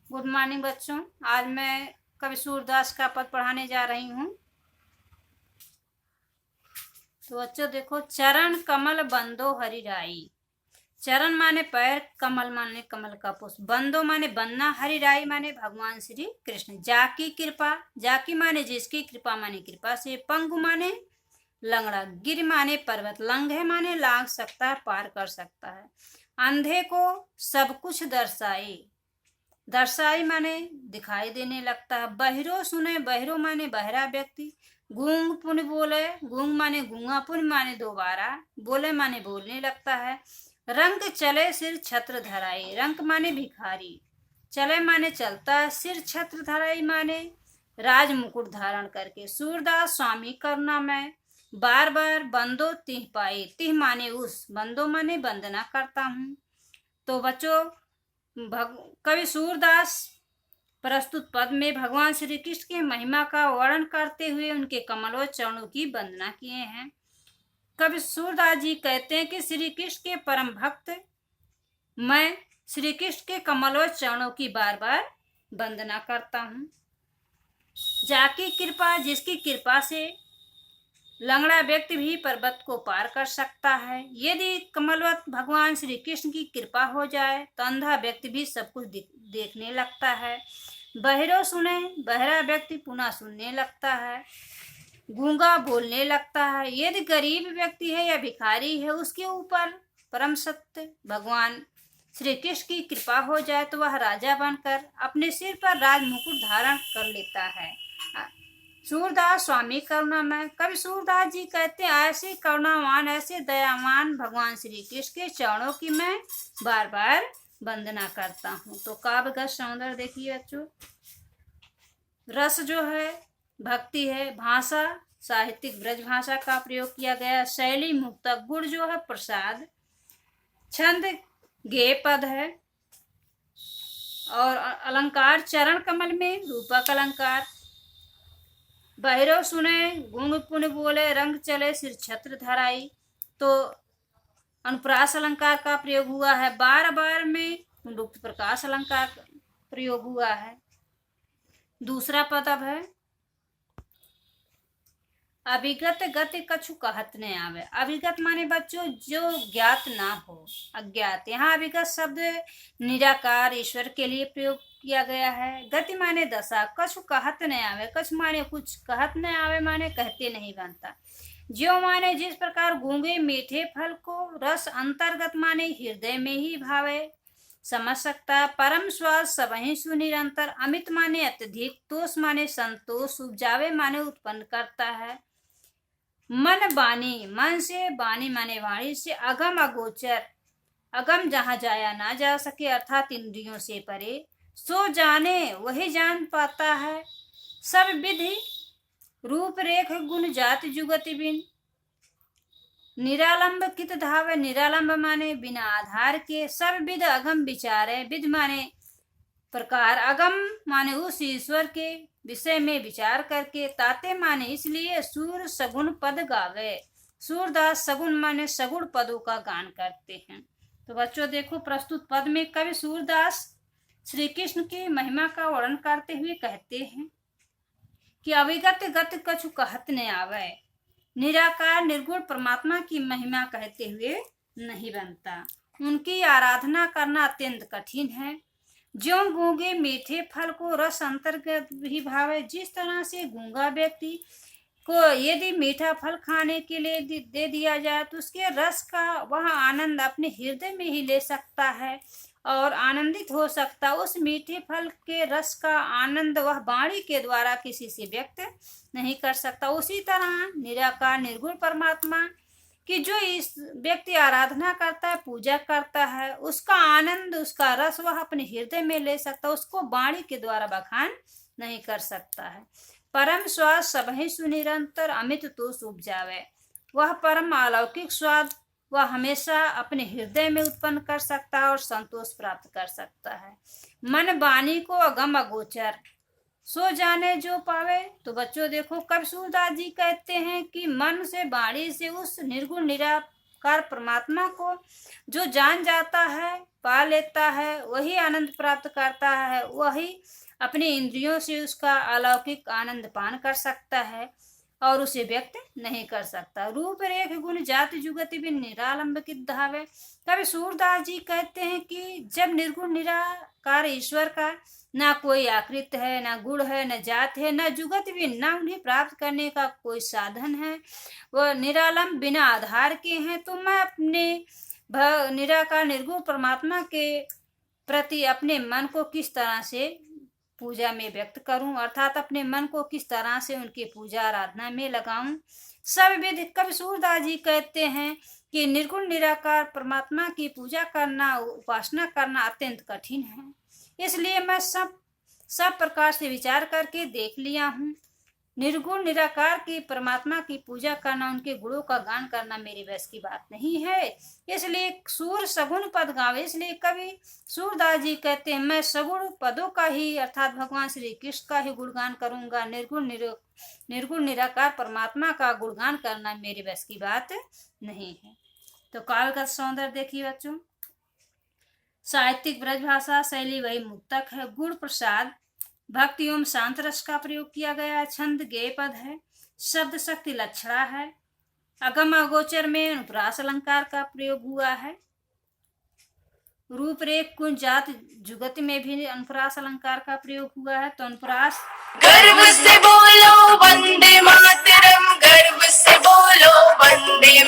Good morning बच्चों। आज मैं कवि सूरदास का पद पढ़ाने जा रही हूँ। तो बच्चों देखो, चरण कमल बंदो हरि राई। चरण माने पैर, कमल माने कमल का पुष्प, बंदो माने बनना, हरि राई माने भगवान श्री कृष्ण। जाकी कृपा, जाकी माने जिसकी, कृपा माने कृपा से, पंगु माने लंगड़ा, गिर माने पर्वत, लंघे माने लांघ सकता है, पार कर सकता है। अंधे को सब कुछ दर्शाए, दर्शाई माने दिखाई देने लगता है। बहिरो सुने, बहिरो माने बहरा व्यक्ति। गूंग पुन बोले, गूंग माने गूंगा, पुन माने दोबारा, बोले माने बोलने लगता है। रंग चले सिर छत्र धराई, रंग माने भिखारी, चले माने चलता है, सिर छत्र धराई माने राज मुकुट धारण करके। सूरदास स्वामी करुणा मैं बार बार बंदो तिह पाए, तिह माने उस, बंदो माने वंदना करता हूँ। तो बच्चों, कवि सूरदास प्रस्तुत पद में भगवान श्री कृष्ण की महिमा का वर्णन करते हुए उनके कमलों चरणों की वंदना किए हैं। कवि सूरदास जी कहते हैं कि श्री कृष्ण के परम भक्त मैं श्री कृष्ण के कमलों चरणों की बार बार वंदना करता हूँ। जाकी कृपा, जिसकी कृपा से लंगड़ा व्यक्ति भी पर्वत को पार कर सकता है। यदि कमलवत भगवान श्री कृष्ण की कृपा हो जाए तो अंधा व्यक्ति भी सब कुछ देखने लगता है। बहिरो सुने, बहरा व्यक्ति पुनः सुनने लगता है। गूंगा बोलने लगता है। यदि गरीब व्यक्ति है या भिखारी है, उसके ऊपर परम सत्य भगवान श्री कृष्ण की कृपा हो जाए तो वह राजा बनकर अपने सिर पर राज मुकुट धारण कर लेता है। सूरदास स्वामी करुणामय, कवि सूरदास जी कहते हैं ऐसे करुणावान, ऐसे दयावान भगवान श्री कृष्ण के चरणों की मैं बार बार वंदना करता हूँ। तो काव्य का सौंदर्य देखिए बच्चों। रस जो है भक्ति है, भाषा साहित्यिक ब्रज भाषा का प्रयोग किया गया, शैली मुक्तक, गुण जो है प्रसाद, छंद गेय पद है, और अलंकार चरण कमल में रूपक अलंकार। बहिरो सुने, गूंग पुन बोले, रंग चले सिर छत्र धराई, तो अनुप्रास अलंकार का प्रयोग हुआ है। बार बार में पुनरुक्त प्रकाश अलंकार प्रयोग हुआ है। दूसरा पद अब है अभिगत गति कछु कहत न आवे। अभिगत माने बच्चों जो ज्ञात ना हो, अज्ञात। यहाँ अभिगत शब्द निराकार ईश्वर के लिए प्रयोग किया गया है। गति माने दशा, कछु कहत न आवे, कछु माने कुछ, कहत न आवे माने कहते नहीं बनता। ज्यो माने जिस प्रकार गूंगे मीठे फल को रस अंतर्गत माने हृदय में ही भावे समझ सकता है। परम स्वाद सबहि सुनिरंतर, अमित माने अत्यधिक, तोष माने संतोष, उपजावे माने उत्पन्न करता है। मन बानी, मन से, बानी माने वाणी से, अगम अगोचर, अगम जहां जाया ना जा सके अर्थात इंद्रियों से परे, सो जाने वही जान पाता है। सब विधि रूप रेख गुण जाति जुगति बिन, निरालंब कित धावे, निरालंब माने बिना आधार के, सब विध अगम विचारे, विध माने प्रकार, अगम माने उस ईश्वर के विषय में विचार करके, ताते माने इसलिए सूर सगुण पद गावे। सूरदास सगुण माने सगुण पदों का गान करते हैं। तो बच्चों देखो, प्रस्तुत पद में कवि सूरदास श्री कृष्ण की महिमा का वर्णन करते हुए कहते हैं कि अविगत गत कछु कहत न आवे, निराकार निर्गुण परमात्मा की महिमा कहते हुए नहीं बनता। उनकी आराधना करना अत्यंत कठिन है। ज्यों गूंगे मीठे फल को रस अंतर्गत भी भावे, जिस तरह से गूंगा व्यक्ति को यदि मीठा फल खाने के लिए दे दिया जाए तो उसके रस का वह आनंद अपने हृदय में ही ले सकता है और आनंदित हो सकता। उस मीठे फल के रस का आनंद वह वाणी के द्वारा किसी से व्यक्त नहीं कर सकता। उसी तरह निराकार निर्गुण परमात्मा कि जो इस व्यक्ति आराधना करता है, पूजा करता है, उसका आनंद, उसका रस वह अपने हृदय में ले सकता, उसको वाणी के द्वारा बखान नहीं कर सकता है। परम स्वाद सबहि सुनिरंतर, अमित तोष उपजावे, वह परम अलौकिक स्वाद वह हमेशा अपने हृदय में उत्पन्न कर सकता है और संतोष प्राप्त कर सकता है। मन वाणी को अगम अगोचर, सो जाने जो पावे। तो बच्चों देखो, कवि सूरदास जी कहते हैं कि मन से, वाणी से उस निर्गुण निराकार निराकार परमात्मा को जो जान जाता है, पा लेता है, वही आनंद प्राप्त करता है, वही अपनी इंद्रियों से उसका अलौकिक आनंद पान कर सकता है और उसे व्यक्त नहीं कर सकता। रूप रेख गुण जाति जुगति भी निरालंब की धावे। कभी सूरदास जी कहते हैं कि जब निर्गुण निराकार ईश्वर का ना कोई आकृत है, ना गुण है, न जात है, न जुगत भी, ना उन्हें प्राप्त करने का कोई साधन है, वह निरालंब बिना आधार के हैं, तो मैं अपने निराकार निर्गुण परमात्मा के प्रति अपने मन को किस तरह से पूजा में व्यक्त करूं, अर्थात अपने मन को किस तरह से उनकी पूजा आराधना में लगाऊं। सब विधि कवि सूरदास जी कहते हैं कि निर्गुण निराकार परमात्मा की पूजा करना, उपासना करना अत्यंत कठिन है। इसलिए मैं सब प्रकार से विचार करके देख लिया हूँ। निर्गुण निराकार की परमात्मा की पूजा करना, उनके गुणों का गान करना मेरे बस की बात नहीं है। इसलिए सूर सगुण पद गावे। इसलिए कवि सूरदास जी कहते हैं मैं सगुण पदों का ही अर्थात भगवान श्री कृष्ण का ही गुणगान करूंगा। निर्गुण निराकार परमात्मा का गुणगान करना मेरे बस की बात नहीं है। तो काव्य का सौंदर्य देखिए बच्चों। साहित्यिक ब्रजभाषा शैली वही मुक्तक है। गुण प्रसाद भक्ति एवं शांत रस का प्रयोग किया गया है। छंद गेय पद है। शब्द शक्ति लक्षणा है। अगम अगोचर में अनुप्रास अलंकार का प्रयोग हुआ है। रूपरेख गुण जात जुगत में भी अनुप्रास अलंकार का प्रयोग हुआ है। तो अनुप्रास गर्व से बोलो वंदे मातरम, गर्व से बोलो वंदे